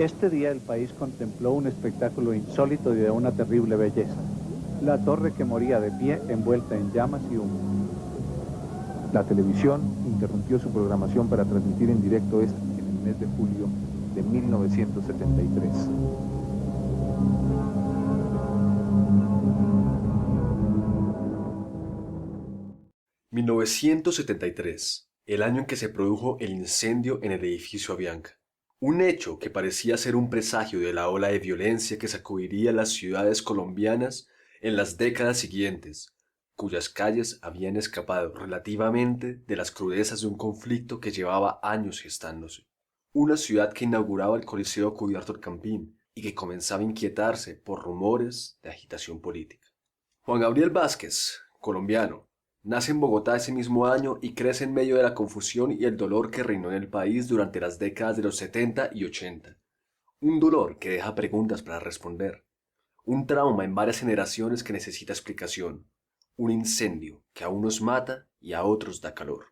Este día el país contempló un espectáculo insólito y de una terrible belleza. La torre que moría de pie envuelta en llamas y humo. La televisión interrumpió su programación para transmitir en directo esto en el mes de julio de 1973. «1973, el año en que se produjo el incendio en el edificio Avianca. Un hecho que parecía ser un presagio de la ola de violencia que sacudiría las ciudades colombianas en las décadas siguientes, cuyas calles habían escapado relativamente de las crudezas de un conflicto que llevaba años gestándose. Una ciudad que inauguraba el Coliseo cubierto de Campín y que comenzaba a inquietarse por rumores de agitación política. Juan Gabriel Vázquez, colombiano, nace en Bogotá ese mismo año y crece en medio de la confusión y el dolor que reinó en el país durante las décadas de los 70 y 80. Un dolor que deja preguntas para responder. Un trauma en varias generaciones que necesita explicación. Un incendio que a unos mata y a otros da calor.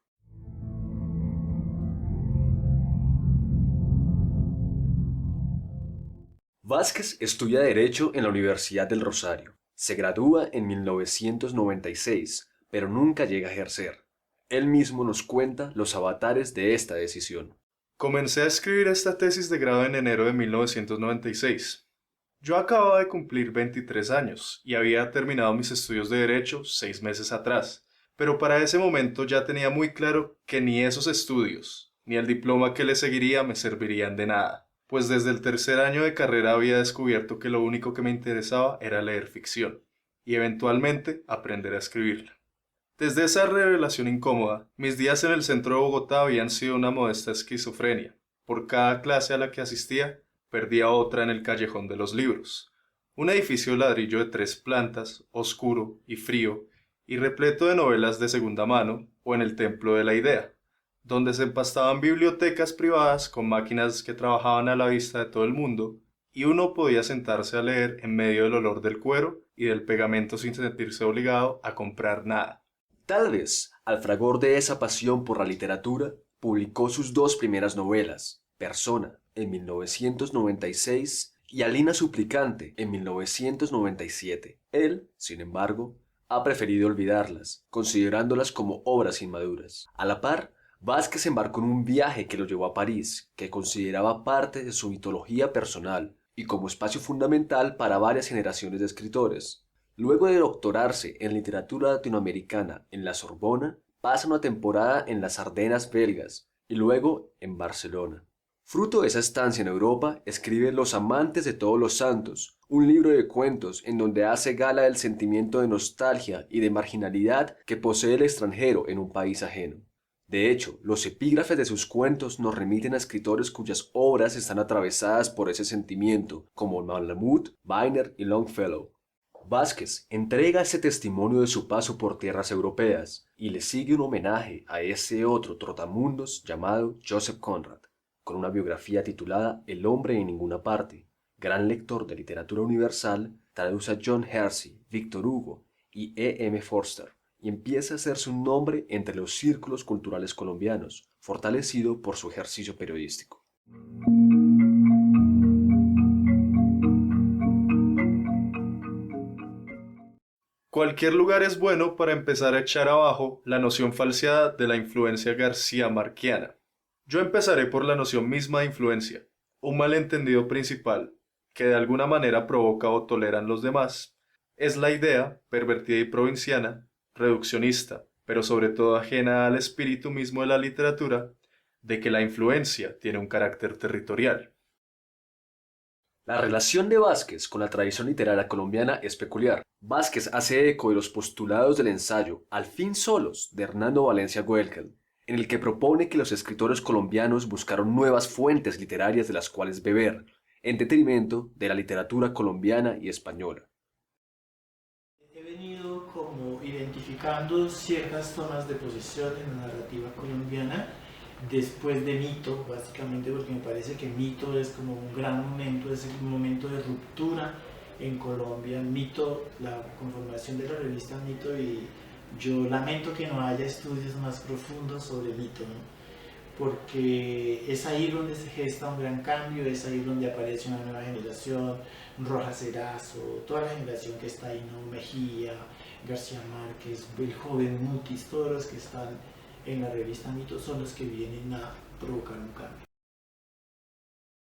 Vázquez estudia Derecho en la Universidad del Rosario. Se gradúa en 1996, pero nunca llega a ejercer. Él mismo nos cuenta los avatares de esta decisión. Comencé a escribir esta tesis de grado en enero de 1996. Yo acababa de cumplir 23 años y había terminado mis estudios de Derecho 6 meses atrás, pero para ese momento ya tenía muy claro que ni esos estudios, ni el diploma que le seguiría me servirían de nada, pues desde el tercer año de carrera había descubierto que lo único que me interesaba era leer ficción, y eventualmente aprender a escribirla. Desde esa revelación incómoda, mis días en el centro de Bogotá habían sido una modesta esquizofrenia. Por cada clase a la que asistía, perdía otra en el Callejón de los Libros. Un edificio de ladrillo de 3 plantas, oscuro y frío, y repleto de novelas de segunda mano, o en el Templo de la Idea, donde se empastaban bibliotecas privadas con máquinas que trabajaban a la vista de todo el mundo, y uno podía sentarse a leer en medio del olor del cuero y del pegamento sin sentirse obligado a comprar nada. Tal vez, al fragor de esa pasión por la literatura, publicó sus 2 primeras novelas, Persona, en 1996, y Alina Suplicante, en 1997. Él, sin embargo, ha preferido olvidarlas, considerándolas como obras inmaduras. A la par, Vázquez embarcó en un viaje que lo llevó a París, que consideraba parte de su mitología personal, y como espacio fundamental para varias generaciones de escritores. Luego de doctorarse en literatura latinoamericana en la Sorbona, pasa una temporada en las Ardenas belgas y luego en Barcelona. Fruto de esa estancia en Europa, escribe Los amantes de todos los santos, un libro de cuentos en donde hace gala del sentimiento de nostalgia y de marginalidad que posee el extranjero en un país ajeno. De hecho, los epígrafes de sus cuentos nos remiten a escritores cuyas obras están atravesadas por ese sentimiento, como Malamud, Weiner y Longfellow. Vázquez entrega ese testimonio de su paso por tierras europeas y le sigue un homenaje a ese otro trotamundos llamado Joseph Conrad, con una biografía titulada El hombre en ninguna parte. Gran lector de literatura universal, traduce a John Hersey, Victor Hugo y E.M. Forster, y empieza a hacerse un nombre entre los círculos culturales colombianos, fortalecido por su ejercicio periodístico. Cualquier lugar es bueno para empezar a echar abajo la noción falseada de la influencia garcía-marquiana. Yo empezaré por la noción misma de influencia, un malentendido principal, que de alguna manera provoca o toleran los demás, es la idea, pervertida y provinciana, reduccionista, pero sobre todo ajena al espíritu mismo de la literatura, de que la influencia tiene un carácter territorial. La relación de Vázquez con la tradición literaria colombiana es peculiar. Vázquez hace eco de los postulados del ensayo Al fin solos de Hernando Valencia Güelkel, en el que propone que los escritores colombianos buscaron nuevas fuentes literarias de las cuales beber, en detrimento de la literatura colombiana y española. He venido como identificando ciertas tomas de posesión en la narrativa colombiana después de Mito, básicamente porque me parece que Mito es como un gran momento, es un momento de ruptura en Colombia. Mito, la conformación de la revista Mito, y yo lamento que no haya estudios más profundos sobre Mito, ¿no? porque es ahí donde se gesta un gran cambio, es ahí donde aparece una nueva generación, Rojas Erazo, toda la generación que está ahí, ¿no? Mejía, García Márquez, el joven Mutis, todos los que están en la revista Mito son los que vienen a provocar un cambio.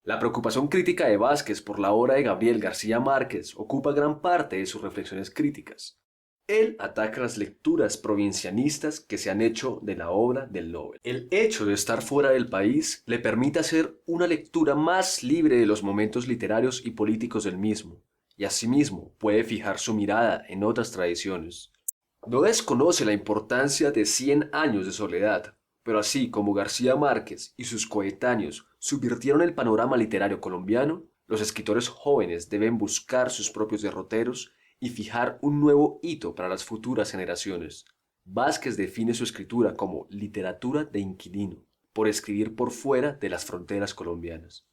La preocupación crítica de Vázquez por la obra de Gabriel García Márquez ocupa gran parte de sus reflexiones críticas. Él ataca las lecturas provincianistas que se han hecho de la obra del Nobel. El hecho de estar fuera del país le permite hacer una lectura más libre de los momentos literarios y políticos del mismo, y asimismo puede fijar su mirada en otras tradiciones. No desconoce la importancia de 100 años de soledad, pero así como García Márquez y sus coetáneos subvirtieron el panorama literario colombiano, los escritores jóvenes deben buscar sus propios derroteros y fijar un nuevo hito para las futuras generaciones. Vázquez define su escritura como literatura de inquilino, por escribir por fuera de las fronteras colombianas.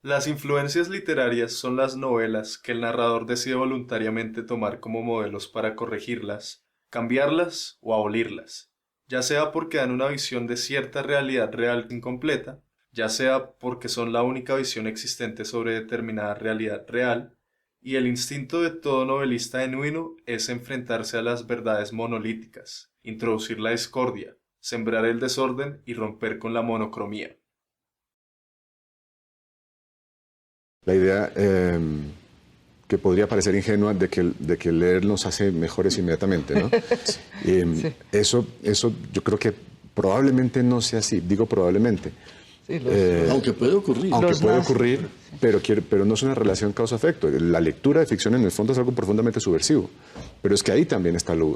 Las influencias literarias son las novelas que el narrador decide voluntariamente tomar como modelos para corregirlas, cambiarlas o abolirlas, ya sea porque dan una visión de cierta realidad real incompleta, ya sea porque son la única visión existente sobre determinada realidad real, y el instinto de todo novelista genuino es enfrentarse a las verdades monolíticas, introducir la discordia, sembrar el desorden y romper con la monocromía. La idea que podría parecer ingenua de que leer nos hace mejores inmediatamente, ¿no? Sí. Eso yo creo que probablemente no sea así, digo probablemente. Sí, aunque puede ocurrir. Aunque puede ocurrir, pero no es una relación causa-efecto. La lectura de ficción en el fondo es algo profundamente subversivo, pero es que ahí también está lo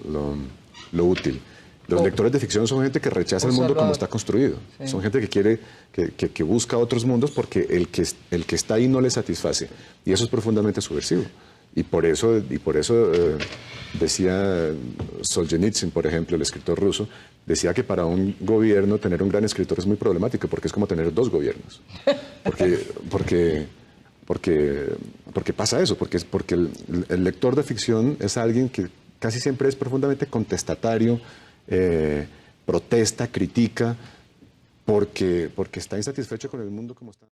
útil. Los lectores de ficción son gente que rechaza el mundo como está construido. Sí. Son gente que quiere, que busca otros mundos porque el que está ahí no le satisface. Y eso es profundamente subversivo. Y por eso decía Solzhenitsyn, por ejemplo, el escritor ruso, decía que para un gobierno tener un gran escritor es muy problemático porque es como tener dos gobiernos. Porque pasa eso, porque el lector de ficción es alguien que casi siempre es profundamente contestatario, protesta, critica, porque está insatisfecho con el mundo como está.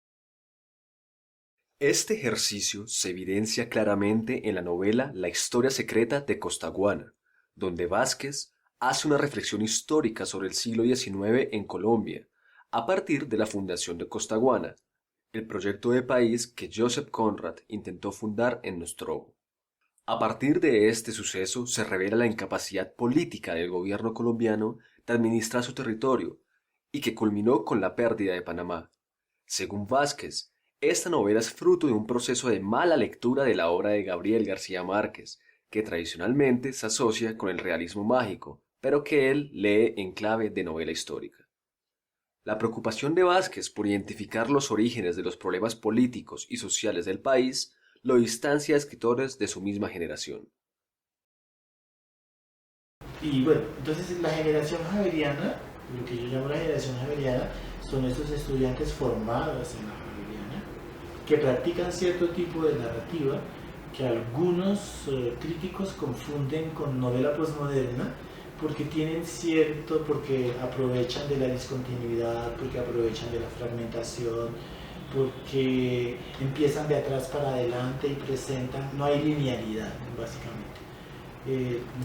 Este ejercicio se evidencia claramente en la novela La historia secreta de Costaguana, donde Vázquez hace una reflexión histórica sobre el siglo XIX en Colombia, a partir de la fundación de Costaguana, el proyecto de país que Joseph Conrad intentó fundar en Nostromo. A partir de este suceso se revela la incapacidad política del gobierno colombiano de administrar su territorio y que culminó con la pérdida de Panamá. Según Vázquez, esta novela es fruto de un proceso de mala lectura de la obra de Gabriel García Márquez, que tradicionalmente se asocia con el realismo mágico, pero que él lee en clave de novela histórica. La preocupación de Vázquez por identificar los orígenes de los problemas políticos y sociales del país lo distancia a escritores de su misma generación. Y bueno, entonces la generación javeriana, lo que yo llamo la generación javeriana, son estos estudiantes formados en la javeriana, que practican cierto tipo de narrativa que algunos críticos confunden con novela posmoderna, porque aprovechan de la discontinuidad, porque aprovechan de la fragmentación, porque empiezan de atrás para adelante y presentan, no hay linealidad, básicamente.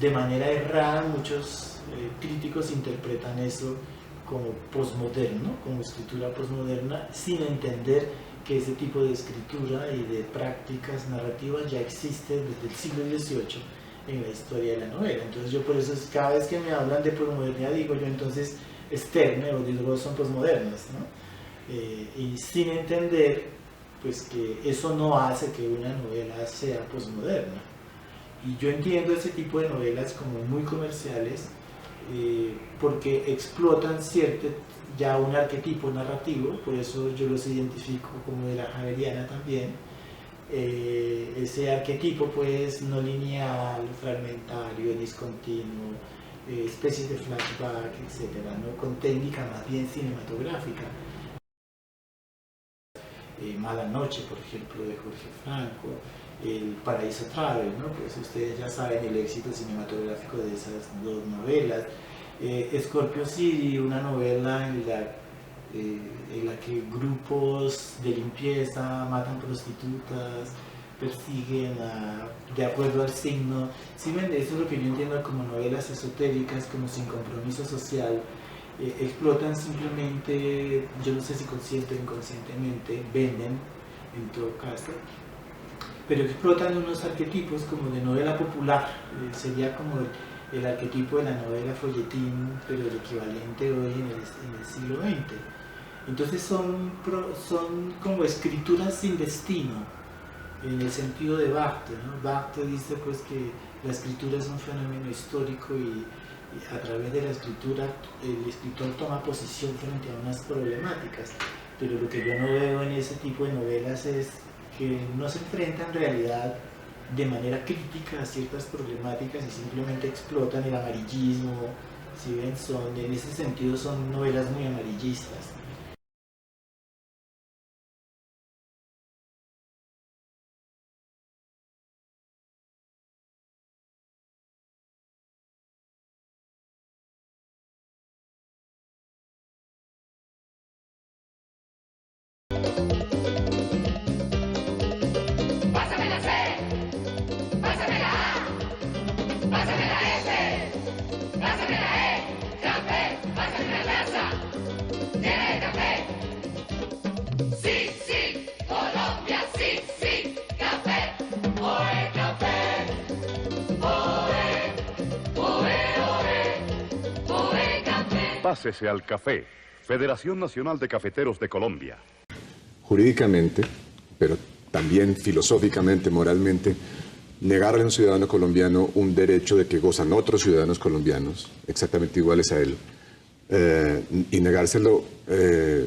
De manera errada muchos críticos interpretan eso como posmoderno, como escritura posmoderna, sin entender que ese tipo de escritura y de prácticas narrativas ya existe desde el siglo XVIII en la historia de la novela. Entonces yo por eso cada vez que me hablan de posmodernidad digo yo entonces Sterne o Diderot son posmodernos, ¿no? Y sin entender pues que eso no hace que una novela sea posmoderna. Y yo entiendo ese tipo de novelas como muy comerciales porque explotan ya un arquetipo narrativo, por eso yo los identifico como de la javeriana también. Ese arquetipo pues no lineal, fragmentario, discontinuo, especies de flashback, etcétera, ¿no? Con técnica más bien cinematográfica. Mala Noche, por ejemplo, de Jorge Franco, El Paraíso Travel, ¿no? Pues ustedes ya saben el éxito cinematográfico de esas dos novelas. Scorpio City, una novela en la en la que grupos de limpieza matan prostitutas, persiguen de acuerdo al signo. ¿Sí ven? Eso es lo que yo entiendo como novelas esotéricas, como sin compromiso social. Explotan simplemente, yo no sé si consciente o inconscientemente, venden en todo caso, pero explotan unos arquetipos como de novela popular. Sería como el arquetipo de la novela folletín, pero el equivalente hoy en el siglo XX. Entonces son como escrituras sin destino, en el sentido de Barthes, ¿no? Barthes dice pues que la escritura es un fenómeno histórico y a través de la escritura el escritor toma posición frente a unas problemáticas, pero lo que yo no veo en ese tipo de novelas es que no se enfrentan en realidad de manera crítica a ciertas problemáticas y simplemente explotan el amarillismo. Si ven, en ese sentido son novelas muy amarillistas. Pásese al café. Federación Nacional de Cafeteros de Colombia. Jurídicamente, pero también filosóficamente, moralmente, negarle a un ciudadano colombiano un derecho de que gozan otros ciudadanos colombianos, exactamente iguales a él, y negárselo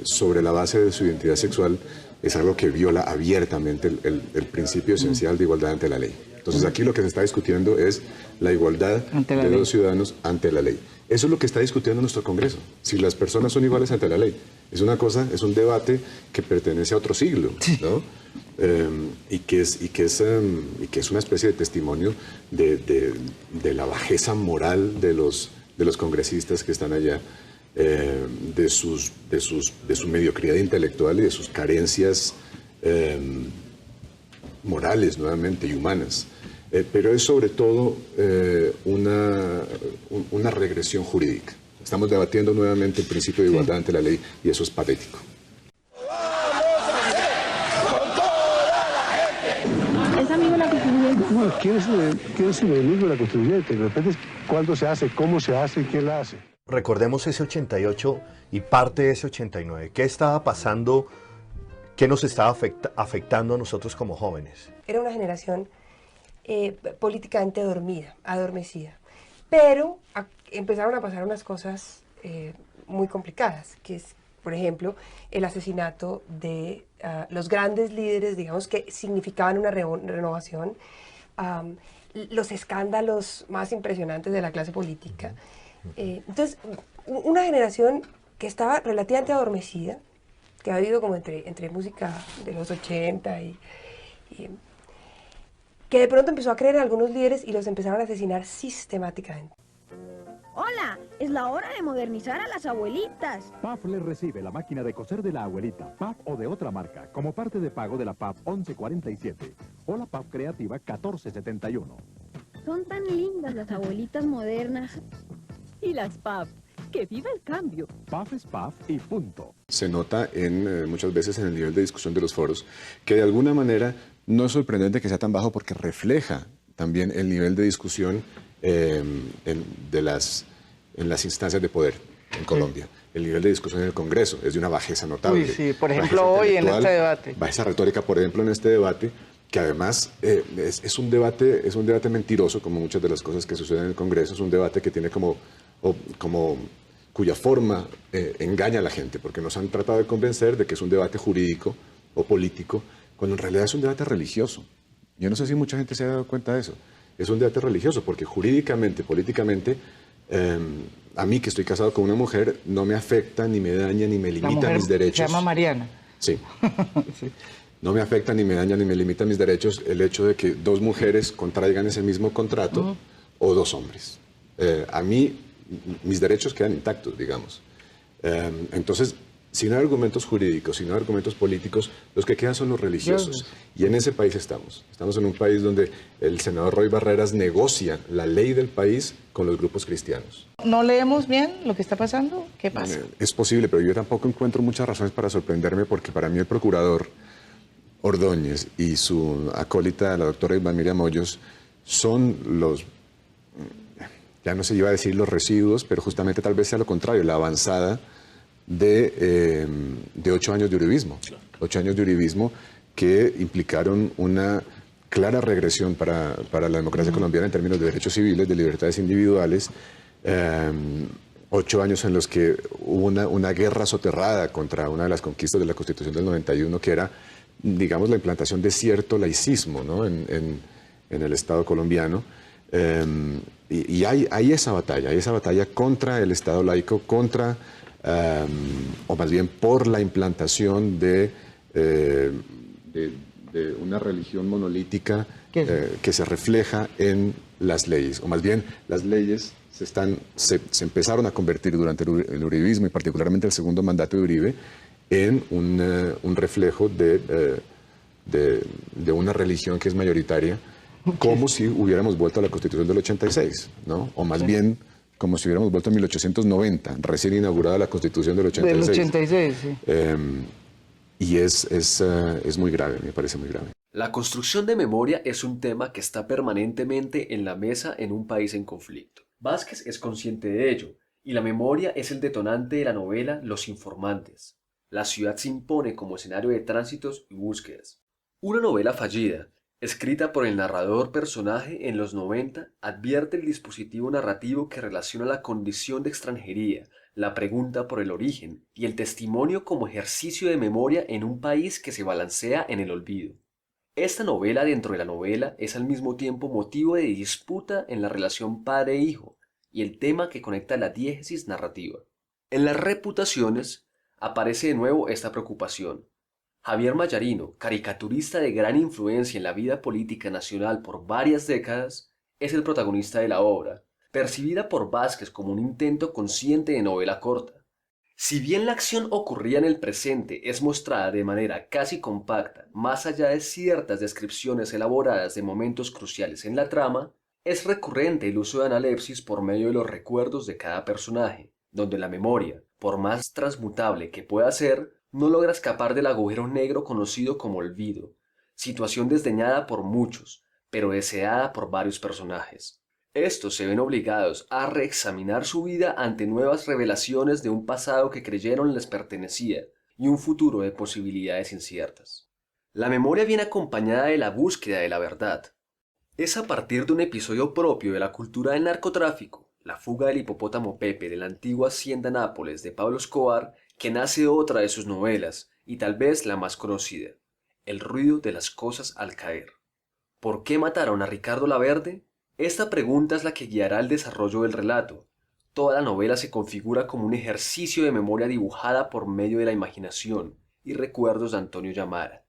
sobre la base de su identidad sexual, es algo que viola abiertamente el principio esencial de igualdad ante la ley. Entonces aquí lo que se está discutiendo es la igualdad de los ciudadanos ante la ley. Eso es lo que está discutiendo nuestro Congreso, si las personas son iguales ante la ley. Es una cosa, es un debate que pertenece a otro siglo, ¿no? Y que es una especie de testimonio de la bajeza moral de los congresistas que están allá, de su mediocridad intelectual y de sus carencias morales, nuevamente, y humanas. Pero es sobre todo una regresión jurídica. Estamos debatiendo nuevamente el principio de igualdad ante la ley y eso es patético. ¿Es amigo de la constituyente? Bueno, ¿quién es el enemigo de la constituyente? De repente, ¿cuándo se hace? ¿Cómo se hace? ¿Y quién la hace? Recordemos ese 88 y parte de ese 89. ¿Qué estaba pasando? ¿Qué nos estaba afectando a nosotros como jóvenes? Era una generación políticamente adormecida. Pero empezaron a pasar unas cosas muy complicadas, que es, por ejemplo, el asesinato de los grandes líderes, digamos, que significaban una renovación, los escándalos más impresionantes de la clase política. Entonces, una generación que estaba relativamente adormecida, que ha habido como entre música de los 80 y que de pronto empezó a creer en algunos líderes y los empezaron a asesinar sistemáticamente. Hola, es la hora de modernizar a las abuelitas. PAF le recibe la máquina de coser de la abuelita, PAF o de otra marca, como parte de pago de la PAF 1147 o la PAF Creativa 1471. Son tan lindas las abuelitas modernas. Y las PAF, que viva el cambio. PAF es PAF y punto. Se nota muchas veces en el nivel de discusión de los foros que de alguna manera no es sorprendente que sea tan bajo porque refleja también el nivel de discusión en las instancias de poder en Colombia. El nivel de discusión en el Congreso es de una bajeza notable. Uy, sí, por ejemplo, hoy en este debate. Bajeza retórica, por ejemplo, en este debate, que además es un debate mentiroso, como muchas de las cosas que suceden en el Congreso. Es un debate que tiene cuya forma engaña a la gente, porque nos han tratado de convencer de que es un debate jurídico o político, cuando en realidad es un debate religioso. Yo no sé si mucha gente se ha dado cuenta de eso. Es un debate religioso, porque jurídicamente, políticamente, a mí que estoy casado con una mujer, no me afecta, ni me daña, ni me limita mis derechos. Se llama Mariana. Sí. Sí. No me afecta, ni me daña, ni me limita mis derechos el hecho de que dos mujeres contraigan ese mismo contrato o dos hombres. A mí, mis derechos quedan intactos, digamos. Entonces, Si no hay argumentos jurídicos, si no hay argumentos políticos, los que quedan son los religiosos. Y en ese país estamos. Estamos en un país donde el senador Roy Barreras negocia la ley del país con los grupos cristianos. ¿No leemos bien lo que está pasando? ¿Qué pasa? Es posible, pero yo tampoco encuentro muchas razones para sorprenderme, porque para mí el procurador Ordóñez y su acólita, la doctora Iván Miriam Hoyos, son los, ya no se iba a decir los residuos, pero justamente tal vez sea lo contrario, la avanzada de 8 años de uribismo. 8 años de uribismo que implicaron una clara regresión para la democracia colombiana en términos de derechos civiles, de libertades individuales. 8 años en los que hubo una guerra soterrada contra una de las conquistas de la Constitución del 91, que era, digamos, la implantación de cierto laicismo, ¿no?, en el Estado colombiano. Y hay esa batalla contra el Estado laico, contra, o más bien por la implantación de una religión monolítica que se refleja en las leyes, o más bien las leyes se empezaron a convertir durante el uribismo, y particularmente el segundo mandato de Uribe, en un reflejo de una religión que es mayoritaria, como si hubiéramos vuelto a la Constitución del 86, ¿no? O más bien como si hubiéramos vuelto en 1890, recién inaugurada la Constitución del 86. Del 86, sí. Y es muy grave, me parece muy grave. La construcción de memoria es un tema que está permanentemente en la mesa en un país en conflicto. Vázquez es consciente de ello, y la memoria es el detonante de la novela Los Informantes. La ciudad se impone como escenario de tránsitos y búsquedas. Una novela fallida, escrita por el narrador personaje en los 90, advierte el dispositivo narrativo que relaciona la condición de extranjería, la pregunta por el origen y el testimonio como ejercicio de memoria en un país que se balancea en el olvido. Esta novela dentro de la novela es al mismo tiempo motivo de disputa en la relación padre-hijo y el tema que conecta la diégesis narrativa. En las reputaciones aparece de nuevo esta preocupación. Javier Mayarino, caricaturista de gran influencia en la vida política nacional por varias décadas, es el protagonista de la obra, percibida por Vázquez como un intento consciente de novela corta. Si bien la acción ocurría en el presente, es mostrada de manera casi compacta, más allá de ciertas descripciones elaboradas de momentos cruciales en la trama, es recurrente el uso de analepsis por medio de los recuerdos de cada personaje, donde la memoria, por más transmutable que pueda ser, no logra escapar del agujero negro conocido como olvido, situación desdeñada por muchos, pero deseada por varios personajes. Estos se ven obligados a reexaminar su vida ante nuevas revelaciones de un pasado que creyeron les pertenecía y un futuro de posibilidades inciertas. La memoria viene acompañada de la búsqueda de la verdad. Es a partir de un episodio propio de la cultura del narcotráfico, la fuga del hipopótamo Pepe de la antigua hacienda Nápoles de Pablo Escobar, que nace otra de sus novelas, y tal vez la más conocida, El ruido de las cosas al caer. ¿Por qué mataron a Ricardo Laverde? Esta pregunta es la que guiará el desarrollo del relato. Toda la novela se configura como un ejercicio de memoria dibujada por medio de la imaginación y recuerdos de Antonio Llamara,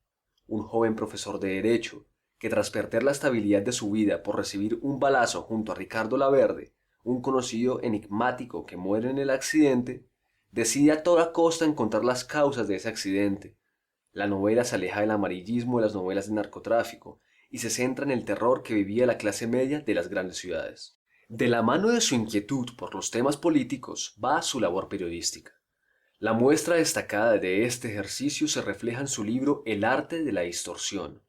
un joven profesor de Derecho, que tras perder la estabilidad de su vida por recibir un balazo junto a Ricardo Laverde, un conocido enigmático que muere en el accidente, decide a toda costa encontrar las causas de ese accidente. La novela se aleja del amarillismo de las novelas de narcotráfico y se centra en el terror que vivía la clase media de las grandes ciudades. De la mano de su inquietud por los temas políticos va su labor periodística. La muestra destacada de este ejercicio se refleja en su libro El arte de la distorsión.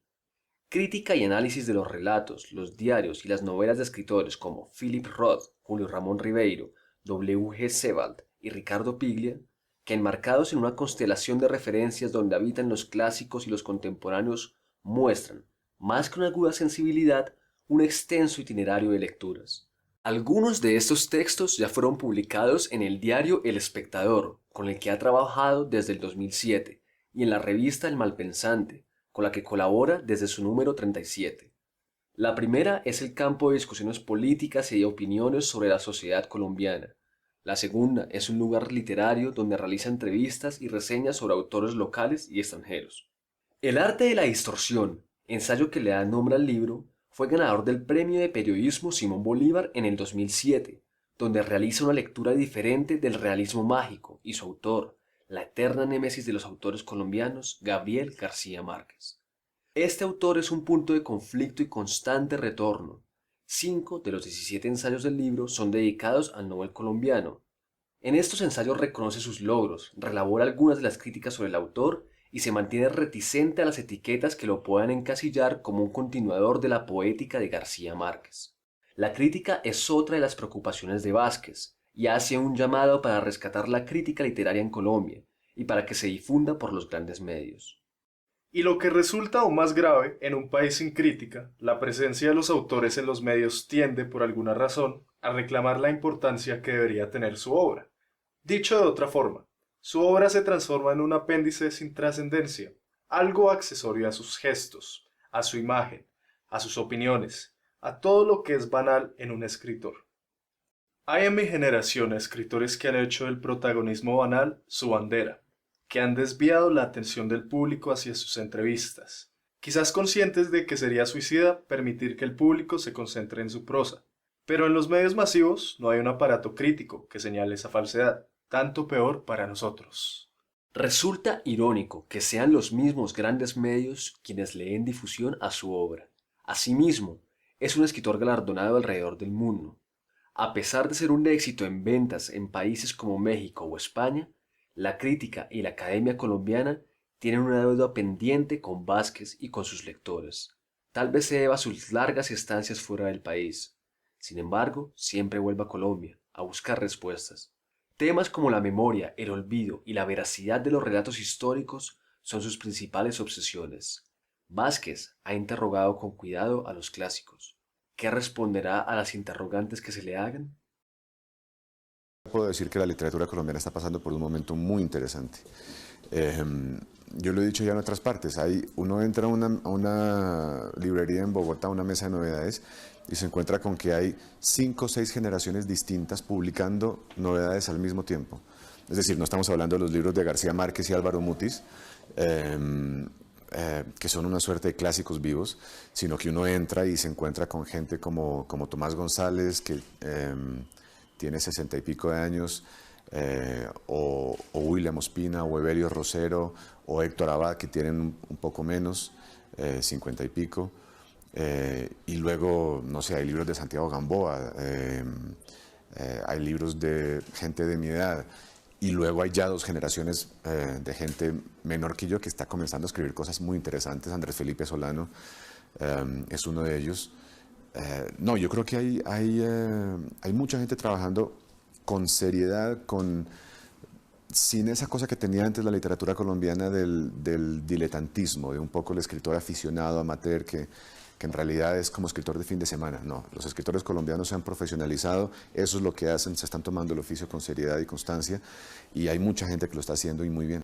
Crítica y análisis de los relatos, los diarios y las novelas de escritores como Philip Roth, Julio Ramón Ribeiro, W. G. Sebald y Ricardo Piglia, que enmarcados en una constelación de referencias donde habitan los clásicos y los contemporáneos, muestran, más que una aguda sensibilidad, un extenso itinerario de lecturas. Algunos de estos textos ya fueron publicados en el diario El Espectador, con el que ha trabajado desde el 2007, y en la revista El Malpensante, con la que colabora desde su número 37. La primera es el campo de discusiones políticas y de opiniones sobre la sociedad colombiana. La segunda es un lugar literario donde realiza entrevistas y reseñas sobre autores locales y extranjeros. El arte de la distorsión, ensayo que le da nombre al libro, fue ganador del Premio de Periodismo Simón Bolívar en el 2007, donde realiza una lectura diferente del realismo mágico y su autor, la eterna némesis de los autores colombianos, Gabriel García Márquez. Este autor es un punto de conflicto y constante retorno. 5 de los 17 ensayos del libro son dedicados al Nobel colombiano. En estos ensayos reconoce sus logros, relabora algunas de las críticas sobre el autor y se mantiene reticente a las etiquetas que lo puedan encasillar como un continuador de la poética de García Márquez. La crítica es otra de las preocupaciones de Vázquez y hace un llamado para rescatar la crítica literaria en Colombia y para que se difunda por los grandes medios. Y lo que resulta aún más grave, en un país sin crítica, la presencia de los autores en los medios tiende, por alguna razón, a reclamar la importancia que debería tener su obra. Dicho de otra forma, su obra se transforma en un apéndice sin trascendencia, algo accesorio a sus gestos, a su imagen, a sus opiniones, a todo lo que es banal en un escritor. Hay en mi generación escritores que han hecho del protagonismo banal su bandera, que han desviado la atención del público hacia sus entrevistas, quizás conscientes de que sería suicida permitir que el público se concentre en su prosa. Pero en los medios masivos no hay un aparato crítico que señale esa falsedad, tanto peor para nosotros. Resulta irónico que sean los mismos grandes medios quienes le den difusión a su obra. Asimismo, es un escritor galardonado alrededor del mundo. A pesar de ser un éxito en ventas en países como México o España, la crítica y la academia colombiana tienen una deuda pendiente con Vázquez y con sus lectores. Tal vez se deba a sus largas estancias fuera del país. Sin embargo, siempre vuelve a Colombia a buscar respuestas. Temas como la memoria, el olvido y la veracidad de los relatos históricos son sus principales obsesiones. Vázquez ha interrogado con cuidado a los clásicos. ¿Qué responderá a las interrogantes que se le hagan? Puedo decir que la literatura colombiana está pasando por un momento muy interesante. Yo lo he dicho ya en otras partes. Uno entra a una librería en Bogotá, una mesa de novedades, y se encuentra con que hay 5 o 6 generaciones distintas publicando novedades al mismo tiempo. Es decir, no estamos hablando de los libros de García Márquez y Álvaro Mutis, que son una suerte de clásicos vivos, sino que uno entra y se encuentra con gente como Tomás González, que tiene 60 y pico de años, o William Ospina, o Evelio Rosero, o Héctor Abad, que tienen un poco menos, 50 y pico. Y luego, no sé, hay libros de Santiago Gamboa, hay libros de gente de mi edad, y luego hay ya 2 generaciones de gente menor que yo que está comenzando a escribir cosas muy interesantes. Andrés Felipe Solano es uno de ellos. No, yo creo que hay mucha gente trabajando con seriedad, sin esa cosa que tenía antes la literatura colombiana del diletantismo, de un poco el escritor aficionado, amateur, que en realidad es como escritor de fin de semana. No, los escritores colombianos se han profesionalizado, eso es lo que hacen, se están tomando el oficio con seriedad y constancia, y hay mucha gente que lo está haciendo y muy bien.